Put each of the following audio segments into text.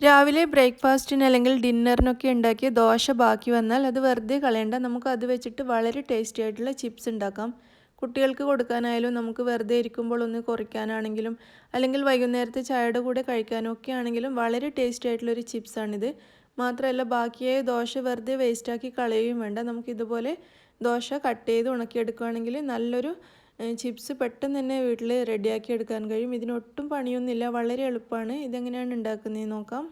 രാവിലെ ബ്രേക്ക്ഫാസ്റ്റിന് അല്ലെങ്കിൽ ഡിന്നറിനൊക്കെ ഉണ്ടാക്കിയ ദോശ ബാക്കി വന്നാൽ അത് വെറുതെ കളയണ്ട. നമുക്ക് അത് വെച്ചിട്ട് വളരെ ടേസ്റ്റി ആയിട്ടുള്ള ചിപ്സ് ഉണ്ടാക്കാം. കുട്ടികൾക്ക് കൊടുക്കാനായാലും നമുക്ക് വെറുതെ ഇരിക്കുമ്പോൾ ഒന്ന് കുറയ്ക്കാനാണെങ്കിലും അല്ലെങ്കിൽ വൈകുന്നേരത്തെ ചായയുടെ കൂടെ കഴിക്കാനൊക്കെ ആണെങ്കിലും വളരെ ടേസ്റ്റി ആയിട്ടുള്ളൊരു ചിപ്സാണിത്. മാത്രമല്ല ബാക്കിയായ ദോശ വെറുതെ വേസ്റ്റാക്കി കളയുകയും വേണ്ട. നമുക്കിതുപോലെ ദോശ കട്ട് ചെയ്ത് ഉണക്കിയെടുക്കുകയാണെങ്കിൽ നല്ലൊരു ചിപ്സ് പെട്ടെന്ന് തന്നെ വീട്ടിൽ റെഡിയാക്കി എടുക്കാൻ കഴിയും. ഇതിനൊട്ടും പണിയൊന്നുമില്ല, വളരെ എളുപ്പമാണ്. ഇതെങ്ങനെയാണ് ഉണ്ടാക്കുന്നതെന്ന് നോക്കാം.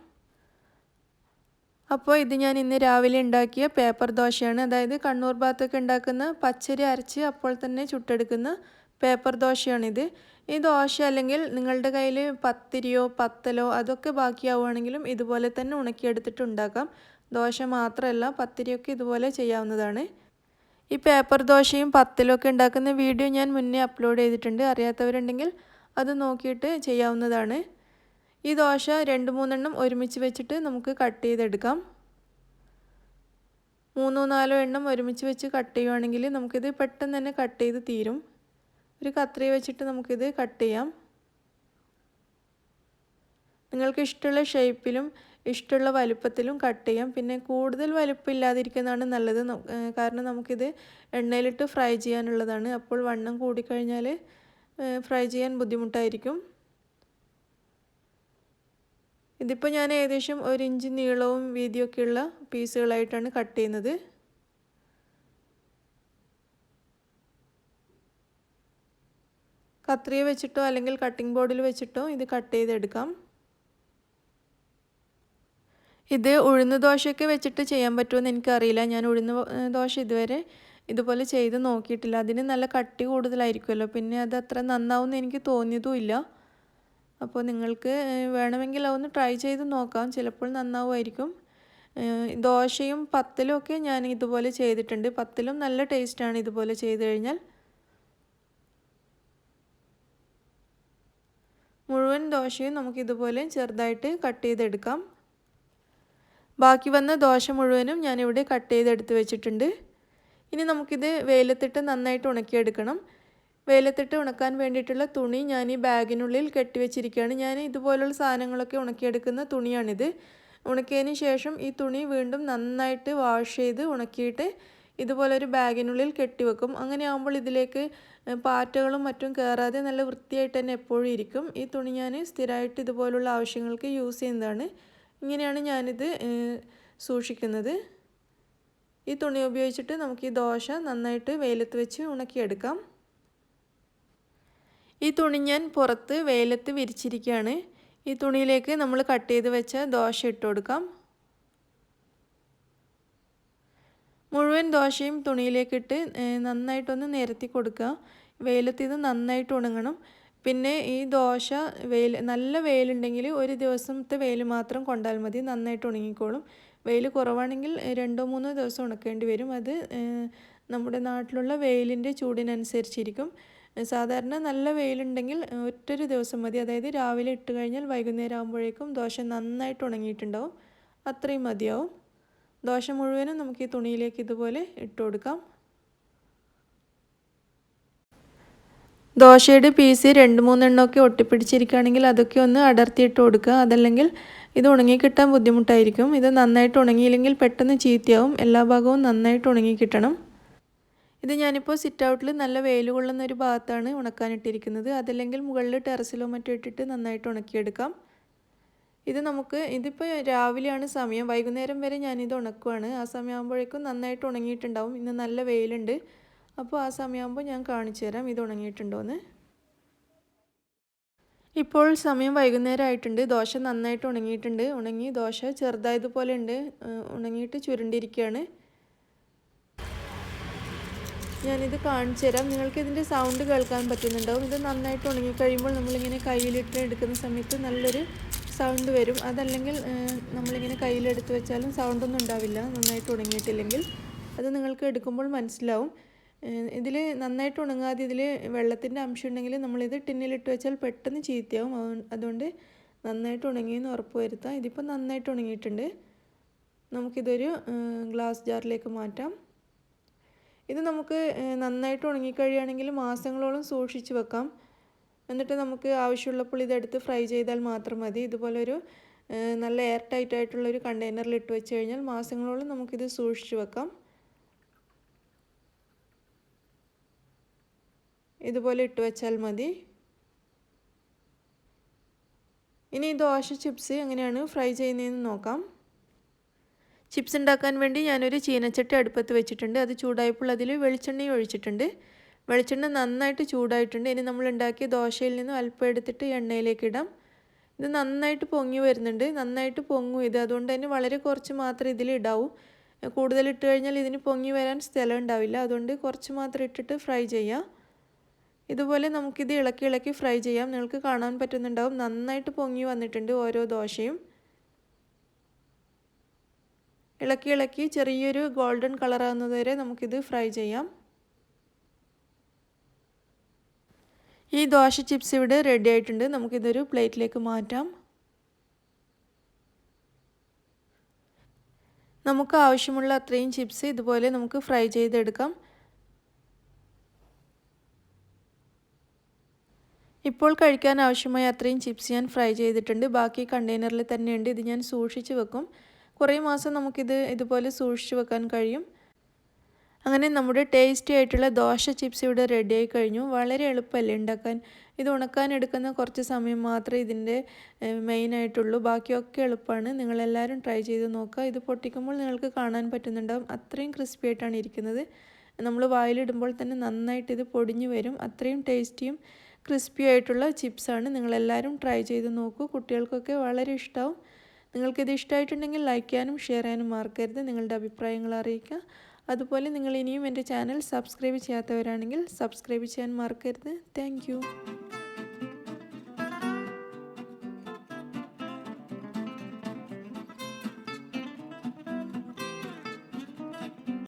അപ്പോൾ ഇത് ഞാൻ ഇന്ന് രാവിലെ ഉണ്ടാക്കിയ പേപ്പർ ദോശയാണ്. അതായത് കണ്ണൂർ ഭാഗത്തൊക്കെ ഉണ്ടാക്കുന്ന പച്ചരി അരച്ച് അപ്പോൾ തന്നെ ചുട്ടെടുക്കുന്ന പേപ്പർ ദോശയാണിത്. ഈ ദോശ അല്ലെങ്കിൽ നിങ്ങളുടെ കയ്യിൽ പത്തിരിയോ പത്തലോ അതൊക്കെ ബാക്കിയാവുകയാണെങ്കിലും ഇതുപോലെ തന്നെ ഉണക്കിയെടുത്തിട്ട് ഉണ്ടാക്കാം. ദോശ മാത്രമല്ല, പത്തിരിയൊക്കെ ഇതുപോലെ ചെയ്യാവുന്നതാണ്. ഈ പേപ്പർ ദോശയും പത്തലും ഒക്കെ ഉണ്ടാക്കുന്ന വീഡിയോ ഞാൻ മുന്നേ അപ്ലോഡ് ചെയ്തിട്ടുണ്ട്. അറിയാത്തവരുണ്ടെങ്കിൽ അത് നോക്കിയിട്ട് ചെയ്യാവുന്നതാണ്. ഈ ദോശ 2-3 ഒരുമിച്ച് വെച്ചിട്ട് നമുക്ക് കട്ട് ചെയ്തെടുക്കാം. 3-4 എണ്ണം ഒരുമിച്ച് വെച്ച് കട്ട് ചെയ്യുവാണെങ്കിൽ നമുക്കിത് പെട്ടെന്ന് തന്നെ കട്ട് ചെയ്ത് തീരും. ഒരു കത്രി വെച്ചിട്ട് നമുക്കിത് കട്ട് ചെയ്യാം. നിങ്ങൾക്ക് ഇഷ്ടമുള്ള ഷേപ്പിലും ഇഷ്ടമുള്ള വലുപ്പത്തിലും കട്ട് ചെയ്യാം. പിന്നെ കൂടുതൽ വലുപ്പം ഇല്ലാതിരിക്കുന്നതാണ് നല്ലത്. കാരണം നമുക്കിത് എണ്ണയിലിട്ട് ഫ്രൈ ചെയ്യാനുള്ളതാണ്. അപ്പോൾ വണ്ണം കൂടിക്കഴിഞ്ഞാൽ ഫ്രൈ ചെയ്യാൻ ബുദ്ധിമുട്ടായിരിക്കും. ഇതിപ്പോൾ ഞാൻ ഏകദേശം 1 ഇഞ്ച് നീളവും വീതിയൊക്കെയുള്ള പീസുകളായിട്ടാണ് കട്ട് ചെയ്യുന്നത്. കത്രിക വെച്ചിട്ടോ അല്ലെങ്കിൽ കട്ടിംഗ് ബോർഡിൽ വെച്ചിട്ടോ ഇത് കട്ട് ചെയ്തെടുക്കാം. ഇത് ഉഴുന്ന് ദോശയൊക്കെ വെച്ചിട്ട് ചെയ്യാൻ പറ്റുമെന്ന് എനിക്കറിയില്ല. ഞാൻ ഉഴുന്ന് ദോശ ഇതുവരെ ഇതുപോലെ ചെയ്ത് നോക്കിയിട്ടില്ല. അതിന് നല്ല കട്ടി കൂടുതലായിരിക്കുമല്ലോ, പിന്നെ അത് അത്ര നന്നാവുമെന്ന് എനിക്ക് തോന്നിയതുമില്ല. അപ്പോൾ നിങ്ങൾക്ക് വേണമെങ്കിൽ അതൊന്ന് ട്രൈ ചെയ്ത് നോക്കാം, ചിലപ്പോൾ നന്നാവുമായിരിക്കും. ദോശയും പത്തലും ഒക്കെ ഞാൻ ഇതുപോലെ ചെയ്തിട്ടുണ്ട്. പത്തലും നല്ല ടേസ്റ്റാണ് ഇതുപോലെ ചെയ്ത് കഴിഞ്ഞാൽ. മുഴുവൻ ദോശയും നമുക്കിതുപോലെ ചെറുതായിട്ട് കട്ട് ചെയ്തെടുക്കാം. ബാക്കി വന്ന ദോശ മുഴുവനും ഞാനിവിടെ കട്ട് ചെയ്തെടുത്ത് വെച്ചിട്ടുണ്ട്. ഇനി നമുക്കിത് വെയിലത്തിട്ട് നന്നായിട്ട് ഉണക്കിയെടുക്കണം. വെയിലത്തിട്ട് ഉണക്കാൻ വേണ്ടിയിട്ടുള്ള തുണി ഞാൻ ഈ ബാഗിനുള്ളിൽ കെട്ടിവെച്ചിരിക്കുകയാണ്. ഞാൻ ഇതുപോലുള്ള സാധനങ്ങളൊക്കെ ഉണക്കിയെടുക്കുന്ന തുണിയാണിത്. ഉണക്കിയതിന് ശേഷം ഈ തുണി വീണ്ടും നന്നായിട്ട് വാഷ് ചെയ്ത് ഉണക്കിയിട്ട് ഇതുപോലൊരു ബാഗിനുള്ളിൽ കെട്ടിവെക്കും. അങ്ങനെ ആകുമ്പോൾ ഇതിലേക്ക് പാറ്റകളും മറ്റും കയറാതെ നല്ല വൃത്തിയായിട്ട് തന്നെ എപ്പോഴും ഇരിക്കും. ഈ തുണി ഞാൻ സ്ഥിരമായിട്ട് ഇതുപോലുള്ള ആവശ്യങ്ങൾക്ക് യൂസ് ചെയ്യുന്നതാണ്. ഇങ്ങനെയാണ് ഞാനിത് സൂക്ഷിക്കുന്നത്. ഈ തുണി ഉപയോഗിച്ചിട്ട് നമുക്ക് ഈ ദോശ നന്നായിട്ട് വെയിലത്ത് വെച്ച് ഉണക്കിയെടുക്കാം. ഈ തുണി ഞാൻ പുറത്ത് വെയിലത്ത് വിരിച്ചിരിക്കുകയാണ്. ഈ തുണിയിലേക്ക് നമ്മൾ കട്ട് ചെയ്ത് വെച്ച ദോശ ഇട്ട് കൊടുക്കാം. മുഴുവൻ ദോശയും തുണിയിലേക്കിട്ട് നന്നായിട്ടൊന്ന് നിരത്തി കൊടുക്കുക. വെയിലത്ത് ഇത് നന്നായിട്ട് ഉണങ്ങണം. പിന്നെ ഈ ദോശ നല്ല വെയിലുണ്ടെങ്കിൽ ഒരു ദിവസത്തെ വെയിൽ മാത്രം കൊണ്ടാൽ മതി, നന്നായിട്ട് ഉണങ്ങിക്കോളും. വെയിൽ കുറവാണെങ്കിൽ 2-3 ദിവസം ഉണക്കേണ്ടി വരും. അത് നമ്മുടെ നാട്ടിലുള്ള വെയിലിൻ്റെ ചൂടിനനുസരിച്ചിരിക്കും. സാധാരണ നല്ല വെയിലുണ്ടെങ്കിൽ ഒറ്റൊരു ദിവസം മതി. അതായത് രാവിലെ ഇട്ട് കഴിഞ്ഞാൽ വൈകുന്നേരം ആകുമ്പോഴേക്കും ദോശ നന്നായിട്ട് ഉണങ്ങിയിട്ടുണ്ടാവും. അത്രയും മതിയാവും. ദോശ മുഴുവനും നമുക്ക് ഈ തുണിയിലേക്ക് ഇതുപോലെ ഇട്ട് കൊടുക്കാം. ദോശയുടെ പീസ് 2-3 എണ്ണമൊക്കെ ഒട്ടിപ്പിടിച്ചിരിക്കുകയാണെങ്കിൽ അതൊക്കെ ഒന്ന് അടർത്തിയിട്ട് കൊടുക്കുക. അതല്ലെങ്കിൽ ഇത് ഉണങ്ങിക്കിട്ടാൻ ബുദ്ധിമുട്ടായിരിക്കും. ഇത് നന്നായിട്ട് ഉണങ്ങിയില്ലെങ്കിൽ പെട്ടെന്ന് ചീത്തയാവും. എല്ലാ ഭാഗവും നന്നായിട്ട് ഉണങ്ങിക്കിട്ടണം. ഇത് ഞാനിപ്പോൾ സിറ്റ് ഔട്ടിൽ നല്ല വെയിൽ കൊള്ളുന്ന ഒരു ഭാഗത്താണ് ഉണക്കാനിട്ടിരിക്കുന്നത്. അതല്ലെങ്കിൽ മുകളിൽ ടെറസിലോ മറ്റോ ഇട്ടിട്ട് നന്നായിട്ട് ഉണക്കിയെടുക്കാം. ഇതിപ്പോൾ രാവിലെയാണ് സമയം. വൈകുന്നേരം വരെ ഞാനിത് ഉണക്കുവാണ്. ആ സമയമാകുമ്പോഴേക്കും നന്നായിട്ട് ഉണങ്ങിയിട്ടുണ്ടാവും. ഇന്ന് നല്ല വെയിലുണ്ട്. അപ്പോൾ ആ സമയമാകുമ്പോൾ ഞാൻ കാണിച്ചു തരാം ഇത് ഉണങ്ങിയിട്ടുണ്ടോയെന്ന്. ഇപ്പോൾ സമയം വൈകുന്നേരം ആയിട്ടുണ്ട്. ദോശ നന്നായിട്ട് ഉണങ്ങിയിട്ടുണ്ട്. ദോശ ചെറുതായതുപോലെ ഉണ്ട്, ഉണങ്ങിയിട്ട് ചുരുണ്ടിരിക്കുകയാണ്. ഞാനിത് കാണിച്ചു തരാം. നിങ്ങൾക്ക് ഇതിൻ്റെ സൗണ്ട് കേൾക്കാൻ പറ്റുന്നുണ്ടാവും. ഇത് നന്നായിട്ട് ഉണങ്ങിക്കഴിയുമ്പോൾ നമ്മളിങ്ങനെ കയ്യിലിട്ട് എടുക്കുന്ന സമയത്ത് നല്ലൊരു സൗണ്ട് വരും. അതല്ലെങ്കിൽ നമ്മളിങ്ങനെ കയ്യിലെടുത്ത് വെച്ചാലും സൗണ്ടൊന്നും ഉണ്ടാവില്ല, നന്നായിട്ട് ഉണങ്ങിയിട്ടില്ലെങ്കിൽ. അത് നിങ്ങൾക്ക് എടുക്കുമ്പോൾ മനസ്സിലാവും. ഇതിൽ നന്നായിട്ട് ഉണങ്ങാതെ ഇതിൽ വെള്ളത്തിൻ്റെ അംശം ഉണ്ടെങ്കിൽ നമ്മളിത് ടിന്നിലിട്ട് വെച്ചാൽ പെട്ടെന്ന് ചീത്തയാവും. അതുകൊണ്ട് നന്നായിട്ട് ഉണങ്ങിയെന്ന് ഉറപ്പ് വരുത്താം. ഇതിപ്പോൾ നന്നായിട്ട് ഉണങ്ങിയിട്ടുണ്ട്. നമുക്കിതൊരു ഗ്ലാസ് ജാറിലേക്ക് മാറ്റാം. ഇത് നമുക്ക് നന്നായിട്ട് ഉണങ്ങിക്കഴിയുകയാണെങ്കിൽ മാസങ്ങളോളം സൂക്ഷിച്ച് വെക്കാം. എന്നിട്ട് നമുക്ക് ആവശ്യമുള്ളപ്പോൾ ഇതെടുത്ത് ഫ്രൈ ചെയ്താൽ മാത്രം മതി. ഇതുപോലൊരു നല്ല എയർ ടൈറ്റ് ആയിട്ടുള്ളൊരു കണ്ടെയ്നറിൽ ഇട്ട് വെച്ച് കഴിഞ്ഞാൽ മാസങ്ങളോളം നമുക്കിത് സൂക്ഷിച്ച് വെക്കാം. ഇതുപോലെ ഇട്ട് വെച്ചാൽ മതി. ഇനി ദോശ ചിപ്സ് എങ്ങനെയാണ് ഫ്രൈ ചെയ്യുന്നതെന്ന് നോക്കാം. ചിപ്സ് ഉണ്ടാക്കാൻ വേണ്ടി ഞാനൊരു ചീനച്ചട്ടി അടുപ്പത്ത് വെച്ചിട്ടുണ്ട്. അത് ചൂടായപ്പോൾ അതിൽ വെളിച്ചെണ്ണയും ഒഴിച്ചിട്ടുണ്ട്. വെളിച്ചെണ്ണ നന്നായിട്ട് ചൂടായിട്ടുണ്ട്. ഇനി നമ്മൾ ഉണ്ടാക്കിയ ദോശയിൽ നിന്നും അല്പം എടുത്തിട്ട് എണ്ണയിലേക്ക് ഇടാം. ഇത് നന്നായിട്ട് പൊങ്ങി വരുന്നുണ്ട്. നന്നായിട്ട് പൊങ്ങും ഇത്. അതുകൊണ്ട് തന്നെ വളരെ കുറച്ച് മാത്രമേ ഇതിൽ ഇടാവൂ. കൂടുതൽ ഇട്ട് കഴിഞ്ഞാൽ ഇതിന് പൊങ്ങി വരാൻ സ്ഥലം ഉണ്ടാവില്ല. അതുകൊണ്ട് കുറച്ച് മാത്രം ഇട്ടിട്ട് ഫ്രൈ ചെയ്യാം. ഇതുപോലെ നമുക്കിത് ഇളക്കി ഇളക്കി ഫ്രൈ ചെയ്യാം. നിങ്ങൾക്ക് കാണാൻ പറ്റുന്നുണ്ടാവും നന്നായിട്ട് പൊങ്ങി വന്നിട്ടുണ്ട് ഓരോ ദോശയും. ഇളക്കി ഇളക്കി ചെറിയൊരു ഗോൾഡൻ കളറാകുന്നത് വരെ നമുക്കിത് ഫ്രൈ ചെയ്യാം. ഈ ദോശ ചിപ്സ് ഇവിടെ റെഡി ആയിട്ടുണ്ട്. നമുക്കിതൊരു പ്ലേറ്റിലേക്ക് മാറ്റാം. നമുക്ക് ആവശ്യമുള്ള അത്രയും ചിപ്സ് ഇതുപോലെ നമുക്ക് ഫ്രൈ ചെയ്തെടുക്കാം. ഇപ്പോൾ കഴിക്കാൻ ആവശ്യമായ അത്രയും ചിപ്സ് ഞാൻ ഫ്രൈ ചെയ്തിട്ടുണ്ട്. ബാക്കി കണ്ടെയ്നറിൽ തന്നെയുണ്ട്. ഇത് ഞാൻ സൂക്ഷിച്ച് വെക്കും. കുറേ മാസം നമുക്കിത് ഇതുപോലെ സൂക്ഷിച്ച് വെക്കാൻ കഴിയും. അങ്ങനെ നമ്മുടെ ടേസ്റ്റി ആയിട്ടുള്ള ദോശ ചിപ്സ് ഇവിടെ റെഡി ആയി കഴിഞ്ഞു. വളരെ എളുപ്പമല്ലേ ഉണ്ടാക്കാൻ. ഇത് ഉണക്കാൻ എടുക്കുന്ന കുറച്ച് സമയം മാത്രമേ ഇതിൻ്റെ മെയിനായിട്ടുള്ളൂ. ബാക്കിയൊക്കെ എളുപ്പമാണ്. നിങ്ങളെല്ലാവരും ട്രൈ ചെയ്ത് നോക്കുക. ഇത് പൊട്ടിക്കുമ്പോൾ നിങ്ങൾക്ക് കാണാൻ പറ്റുന്നുണ്ടാകും അത്രയും ക്രിസ്പി ആയിട്ടാണ് ഇരിക്കുന്നത്. നമ്മൾ വായിലിടുമ്പോൾ തന്നെ നന്നായിട്ട് ഇത് പൊടിഞ്ഞു വരും. അത്രയും ടേസ്റ്റിയും ക്രിസ്പി ആയിട്ടുള്ള ചിപ്സാണ്. നിങ്ങളെല്ലാവരും ട്രൈ ചെയ്ത് നോക്കൂ. കുട്ടികൾക്കൊക്കെ വളരെ ഇഷ്ടമാവും. നിങ്ങൾക്കിത് ഇഷ്ടമായിട്ടുണ്ടെങ്കിൽ ലൈക്ക് ചെയ്യാനും ഷെയർ ചെയ്യാനും മറക്കരുത്. നിങ്ങളുടെ അഭിപ്രായങ്ങൾ അറിയിക്കുക. അതുപോലെ നിങ്ങൾ ഇനിയും എൻ്റെ ചാനൽ സബ്സ്ക്രൈബ് ചെയ്യാത്തവരാണെങ്കിൽ സബ്സ്ക്രൈബ് ചെയ്യാൻ മറക്കരുത്. താങ്ക്